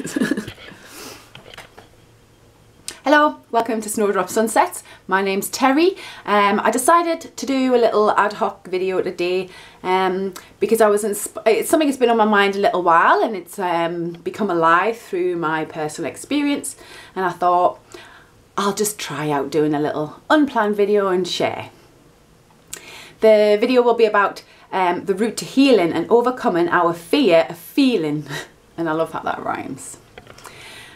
is. Hello, welcome to Snowdrops Sunsets. My name's Terry. I decided to do a little ad hoc video today because it's something that's been on my mind a little while, and it's become alive through my personal experience, and I thought I'll just try out doing a little unplanned video and share. The video will be about the route to healing and overcoming our fear of feeling, and I love how that rhymes.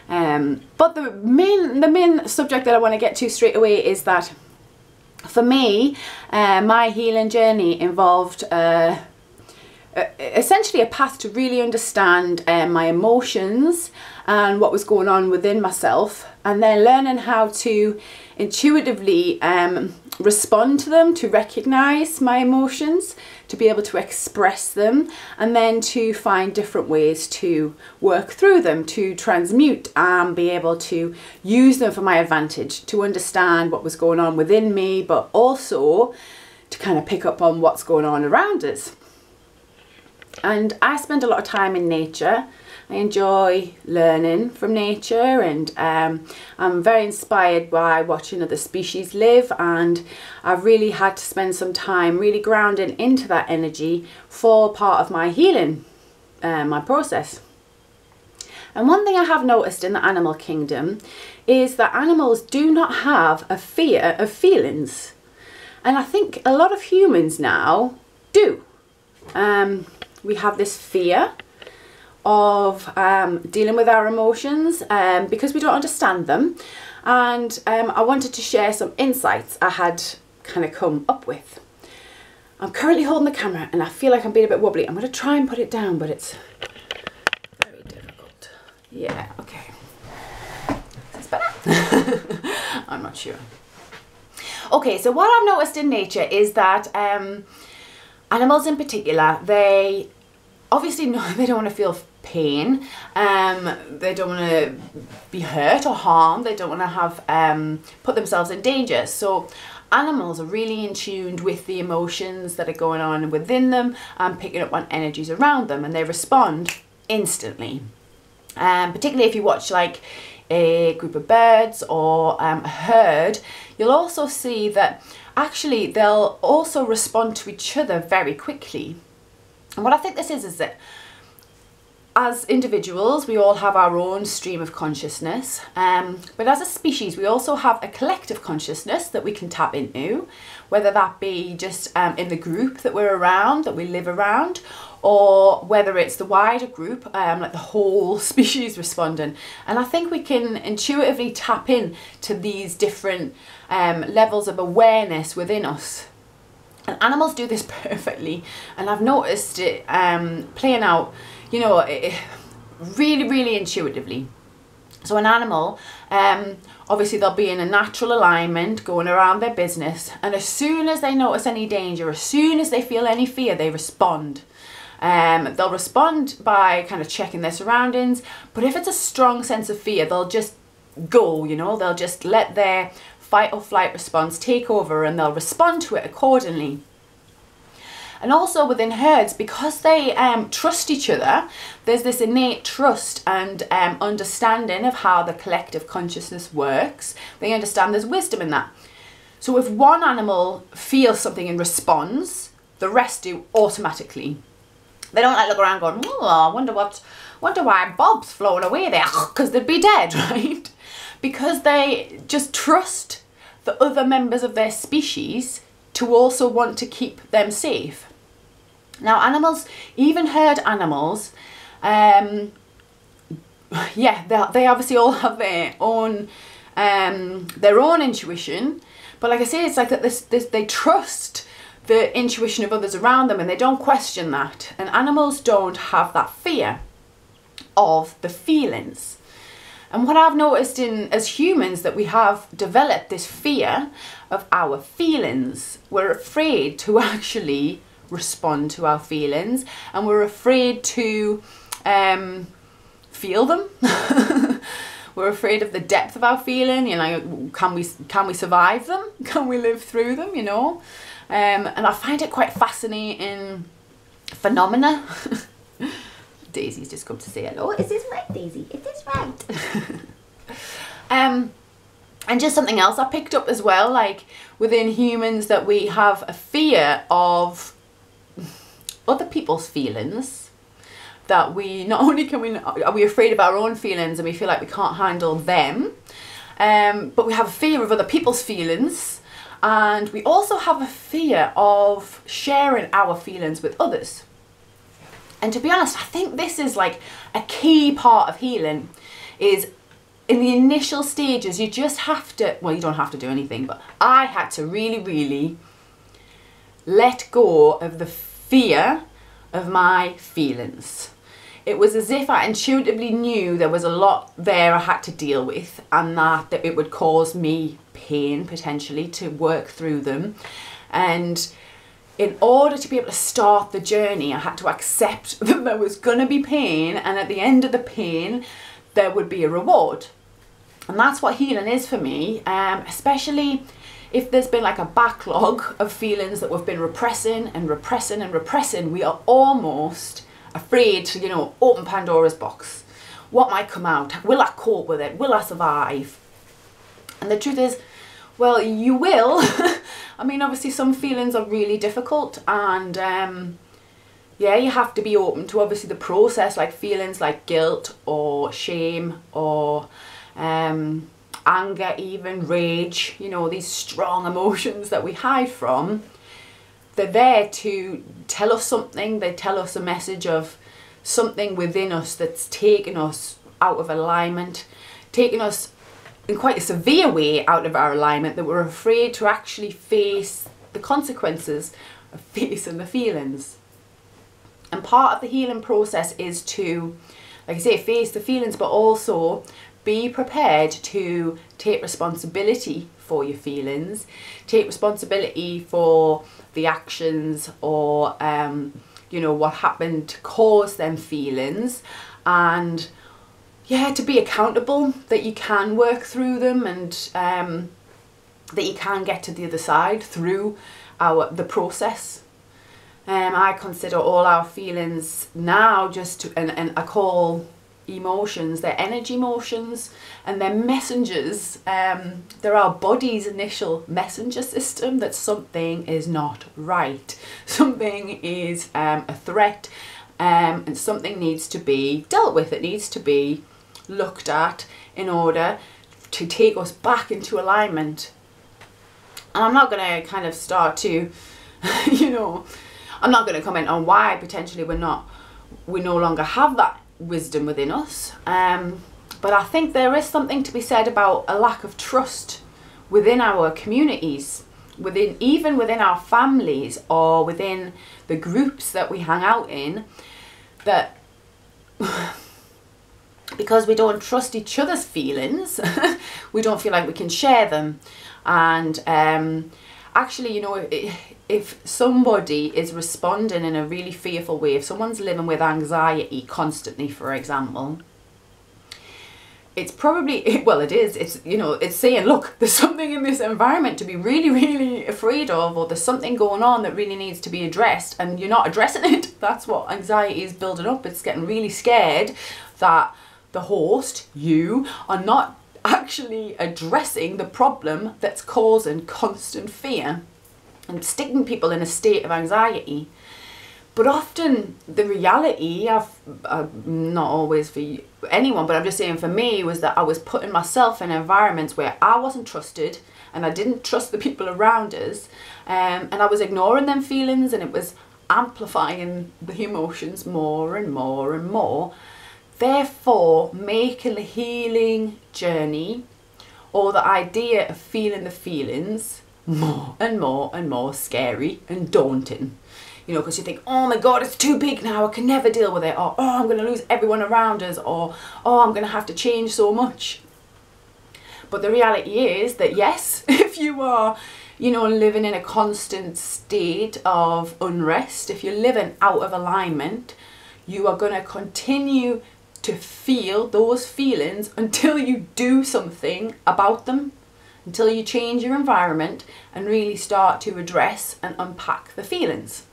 But the main subject that I want to get to straight away is that for me, my healing journey involved essentially a path to really understand my emotions and what was going on within myself, and then learning how to intuitively respond to them, to recognize my emotions, to be able to express them, and then to find different ways to work through them, to transmute and be able to use them for my advantage, to understand what was going on within me, but also to kind of pick up on what's going on around us. And I spend a lot of time in nature. I enjoy learning from nature, and I'm very inspired by watching other species live, and I've really had to spend some time really grounding into that energy for part of my healing, my process. And one thing I have noticed in the animal kingdom is that animals do not have a fear of feelings, and I think a lot of humans now do. We have this fear of dealing with our emotions because we don't understand them, and I wanted to share some insights I had kind of come up with. I'm currently holding the camera and I feel like I'm being a bit wobbly. I'm going to try and put it down, but it's very difficult. Yeah, okay. Is this better? I'm not sure. Okay, so what I've noticed in nature is that animals in particular, they obviously they don't want to feel pain, they don't want to be hurt or harmed, they don't want to have put themselves in danger. So animals are really in tune with the emotions that are going on within them and picking up on energies around them, and they respond instantly. Particularly if you watch like a group of birds or a herd, you'll also see that actually they'll also respond to each other very quickly. And what I think this is that as individuals, we all have our own stream of consciousness, but as a species, we also have a collective consciousness that we can tap into, whether that be just in the group that we're around, that we live around, or whether it's the wider group, like the whole species responding. And I think we can intuitively tap in to these different levels of awareness within us. And animals do this perfectly, and I've noticed it playing out, you know, really intuitively. So an animal, obviously they'll be in a natural alignment, going around their business, and as soon as they notice any danger, as soon as they feel any fear, they respond. They'll respond by kind of checking their surroundings, but if it's a strong sense of fear, they'll just go, you know, they'll just let their fight or flight response take over, and they'll respond to it accordingly. And also within herds, because they trust each other, there's this innate trust and understanding of how the collective consciousness works. They understand there's wisdom in that. So if one animal feels something and responds, the rest do automatically. They don't like look around going, oh, I wonder why Bob's flown away there, because they'd be dead, right? Because they just trust the other members of their species to also want to keep them safe. Now animals, even herd animals, yeah, they obviously all have their own intuition, but like I say, it's like that they trust the intuition of others around them, and they don't question that. And animals don't have that fear of the feelings. And what I've noticed as humans, that we have developed this fear of our feelings. We're afraid to actually respond to our feelings, and we're afraid to feel them. We're afraid of the depth of our feeling, you know, can we survive them? Can we live through them, you know? And I find it quite fascinating phenomena Daisy's just come to say hello. Is this right, Daisy? It is right. And just something else I picked up as well, like within humans, that we have a fear of other people's feelings. That we not only are we afraid of our own feelings and we feel like we can't handle them, but we have a fear of other people's feelings, and we also have a fear of sharing our feelings with others. And to be honest, I think this is like a key part of healing. Is in the initial stages, you just have to, well, you don't have to do anything, but I had to really, really let go of the fear of my feelings. It was as if I intuitively knew there was a lot there I had to deal with, and that it would cause me pain potentially to work through them. And in order to be able to start the journey, I had to accept that there was going to be pain, and at the end of the pain, there would be a reward. And that's what healing is for me, especially if there's been like a backlog of feelings that we've been repressing and repressing and repressing. We are almost afraid to, you know, open Pandora's box. What might come out? Will I cope with it? Will I survive? And the truth is, well, you will. I mean, obviously some feelings are really difficult, and yeah, you have to be open to obviously the process, like feelings like guilt or shame or anger, even rage, you know, these strong emotions that we hide from. They're there to tell us something. They tell us a message of something within us that's taken us out of alignment, taken us in quite a severe way out of our alignment, that we're afraid to actually face the consequences of facing the feelings. And part of the healing process is to, like I say, face the feelings, but also be prepared to take responsibility for your feelings, take responsibility for the actions or, you know, what happened to cause them feelings, and yeah, to be accountable that you can work through them, and that you can get to the other side through the process. I consider all our feelings now and I call emotions, they're energy motions, and they're messengers. They're our body's initial messenger system that something is not right, something is a threat, and something needs to be dealt with. It needs to be looked at in order to take us back into alignment. And I'm not going to kind of start to, you know, I'm not going to comment on why potentially we no longer have that wisdom within us, but I think there is something to be said about a lack of trust within our communities, even within our families or within the groups that we hang out in, that because we don't trust each other's feelings, we don't feel like we can share them. And actually, you know, if somebody is responding in a really fearful way, if someone's living with anxiety constantly, for example, it's probably, well, it's, you know, it's saying, look, there's something in this environment to be really, really afraid of, or there's something going on that really needs to be addressed, and you're not addressing it. That's what anxiety is building up. It's getting really scared that the host, you, are not actually addressing the problem that's causing constant fear and sticking people in a state of anxiety. But often the reality, not always for anyone, but I'm just saying for me, was that I was putting myself in environments where I wasn't trusted, and I didn't trust the people around us, and I was ignoring them feelings, and it was amplifying the emotions more and more and more. Therefore, making the healing journey, or the idea of feeling the feelings, more and more and more scary and daunting. You know, because you think, oh my God, it's too big now, I can never deal with it. Or, oh, I'm going to lose everyone around us. Or, oh, I'm going to have to change so much. But the reality is that yes, if you are, you know, living in a constant state of unrest, if you're living out of alignment, you are going to continue to feel those feelings until you do something about them, until you change your environment and really start to address and unpack the feelings.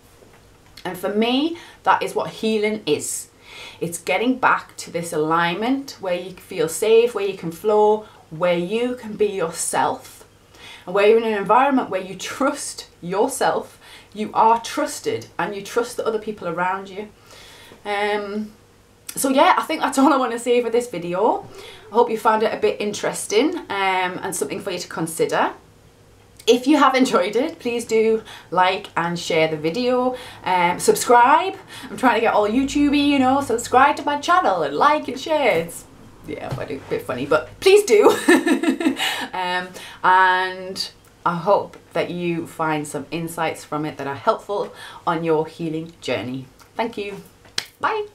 And for me, that is what healing is. It's getting back to this alignment where you feel safe, where you can flow, where you can be yourself, and where you're in an environment where you trust yourself, you are trusted, and you trust the other people around you. So yeah, I think that's all I want to say for this video. I hope you found it a bit interesting and something for you to consider. If you have enjoyed it, please do like and share the video. Subscribe. I'm trying to get all YouTubey, you know, subscribe to my channel and like and share. It's, yeah, a bit funny, but please do. And I hope that you find some insights from it that are helpful on your healing journey. Thank you. Bye.